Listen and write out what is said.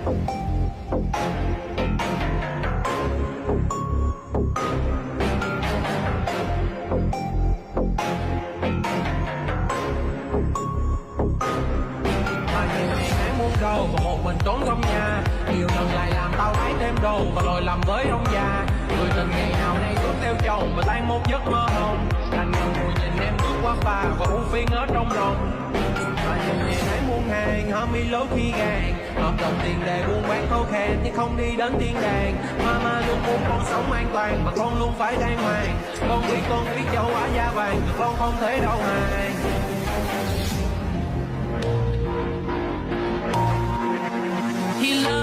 Đâu và một mình trốn trong nhà, nhiều lần lại làm tao thấy thêm đồ và lồi lầm với ông già. Người tình ngày nào nay bước theo chồng và tan một giấc mơ hồng. Đành ngần ngồi nhìn em bước qua phà và u phiền ở trong lòng. Và nhìn ngày thấy muôn hàng hở mi lối khi gàn, hợp đồng tiền đề buôn bán khó khăn nhưng không đi đến thiên đàng. Mama luôn muốn con sống an toàn và con luôn phải đàng hoàng. Con biết châu Á da vàng con không thể đâu hàng. He loves